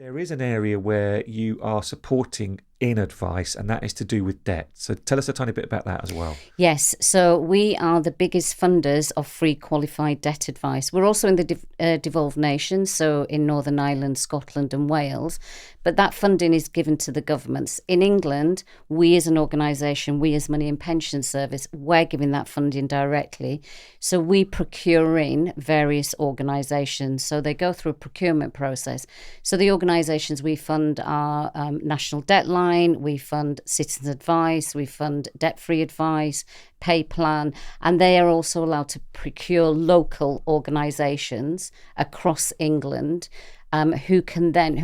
There is an area where you are supporting in advice, and that is to do with debt. So tell us a tiny bit about that as well. Yes, so we are the biggest funders of free qualified debt advice. We're also in the devolved nations, so in Northern Ireland, Scotland and Wales, but that funding is given to the governments. In England, we as an organisation, we as Money and Pension Service, we're giving that funding directly. So we procure in various organisations. So they go through a procurement process. So the organisations we fund are National Debt Line, we fund Citizens Advice, we fund Debt Free Advice, Pay Plan, and they are also allowed to procure local organisations across England who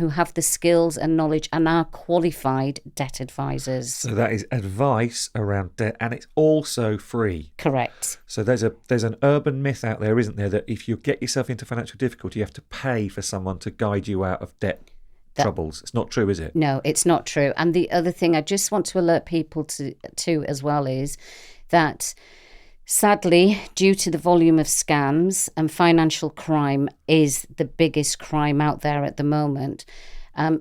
have the skills and knowledge and are qualified debt advisors. So that is advice around debt, and it's also free. Correct. So there's an urban myth out there, isn't there, that if you get yourself into financial difficulty, you have to pay for someone to guide you out of debt troubles. It's not true, is it? No, it's not true. And the other thing I just want to alert people to as well is that sadly, due to the volume of scams, and financial crime is the biggest crime out there at the moment,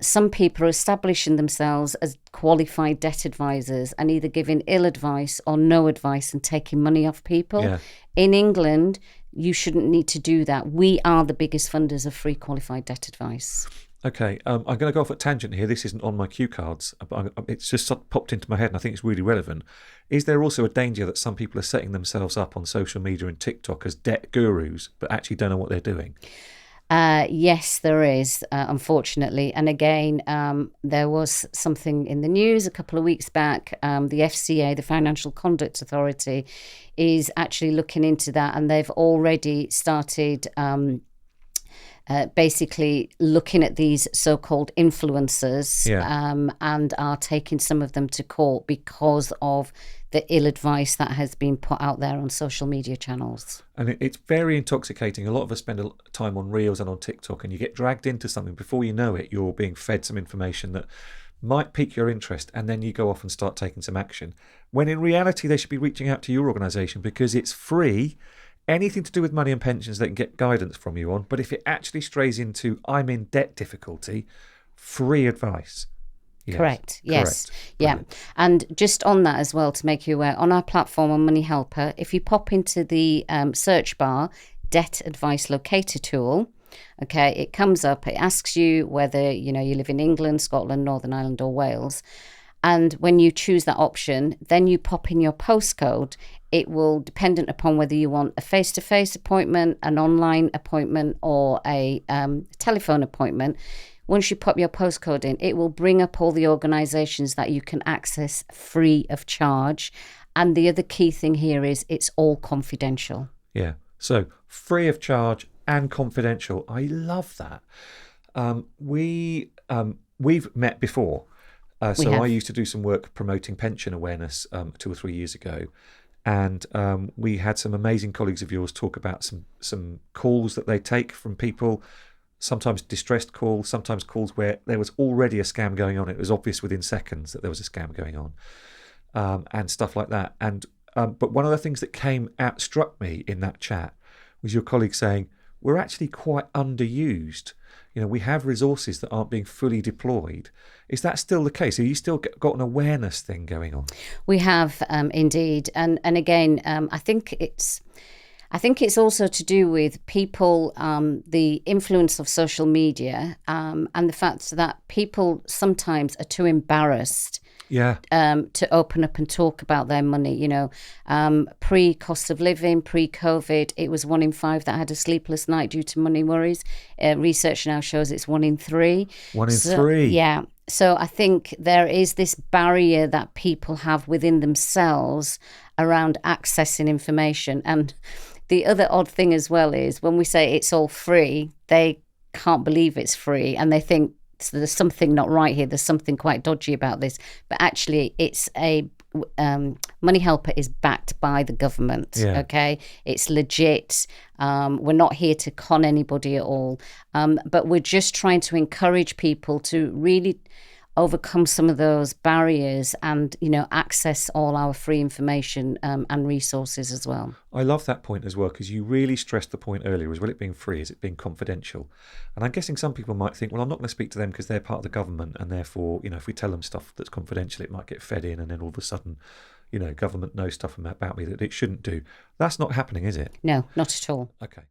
some people are establishing themselves as qualified debt advisors and either giving ill advice or no advice and taking money off people. Yeah. In England, you shouldn't need to do that. We are the biggest funders of free qualified debt advice. Okay, I'm going to go off at tangent here. This isn't on my cue cards. It's just popped into my head and I think it's really relevant. Is there also a danger that some people are setting themselves up on social media and TikTok as debt gurus, but actually don't know what they're doing? Yes, there is, unfortunately. And again, there was something in the news a couple of weeks back. The FCA, the Financial Conduct Authority, is actually looking into that, and they've already started basically looking at these so-called influencers and are taking some of them to court because of the ill advice that has been put out there on social media channels. And it's very intoxicating. A lot of us spend time on Reels and on TikTok, and you get dragged into something. Before you know it, you're being fed some information that might pique your interest, and then you go off and start taking some action. When in reality, they should be reaching out to your organisation because it's free. Anything to do with money and pensions, they can get guidance from you on. But if it actually strays into, I'm in debt difficulty, free advice. Yes. Correct. Yes. Correct. Yeah. Brilliant. And just on that as well, to make you aware, on our platform on MoneyHelper, if you pop into the search bar, Debt Advice Locator Tool, okay, it comes up, it asks you whether, you live in England, Scotland, Northern Ireland or Wales. And when you choose that option, then you pop in your postcode. It will, dependent upon whether you want a face-to-face appointment, an online appointment, or a telephone appointment. Once you pop your postcode in, it will bring up all the organisations that you can access free of charge. And the other key thing here is it's all confidential. Yeah, so free of charge and confidential. I love that. We've met before. So I used to do some work promoting pension awareness 2 or 3 years ago. And we had some amazing colleagues of yours talk about some calls that they take from people, sometimes distressed calls, sometimes calls where there was already a scam going on. It was obvious within seconds that there was a scam going on, and stuff like that. And but one of the things that struck me in that chat was your colleague saying, we're actually quite underused. We have resources that aren't being fully deployed. Is that still the case? Have you still got an awareness thing going on? We have indeed, and again, I think it's also to do with people, the influence of social media, and the fact that people sometimes are too embarrassed. To open up and talk about their money. Pre-cost of living, pre-COVID, it was 1 in 5 that had a sleepless night due to money worries. Research now shows it's 1 in 3. 1 in 3? Yeah. So I think there is this barrier that people have within themselves around accessing information. And the other odd thing as well is when we say it's all free, they can't believe it's free and they think, so there's something not right here. There's something quite dodgy about this. But actually, it's MoneyHelper is backed by the government. Yeah. Okay, it's legit. We're not here to con anybody at all. But we're just trying to encourage people to really overcome some of those barriers and, access all our free information and resources as well. I love that point as well, because you really stressed the point earlier as well, it being free, is it being confidential. And I'm guessing some people might think, well, I'm not going to speak to them because they're part of the government, and therefore, if we tell them stuff that's confidential, it might get fed in, and then all of a sudden, government knows stuff about me that it shouldn't do. That's not happening, is it? No, not at all. Okay.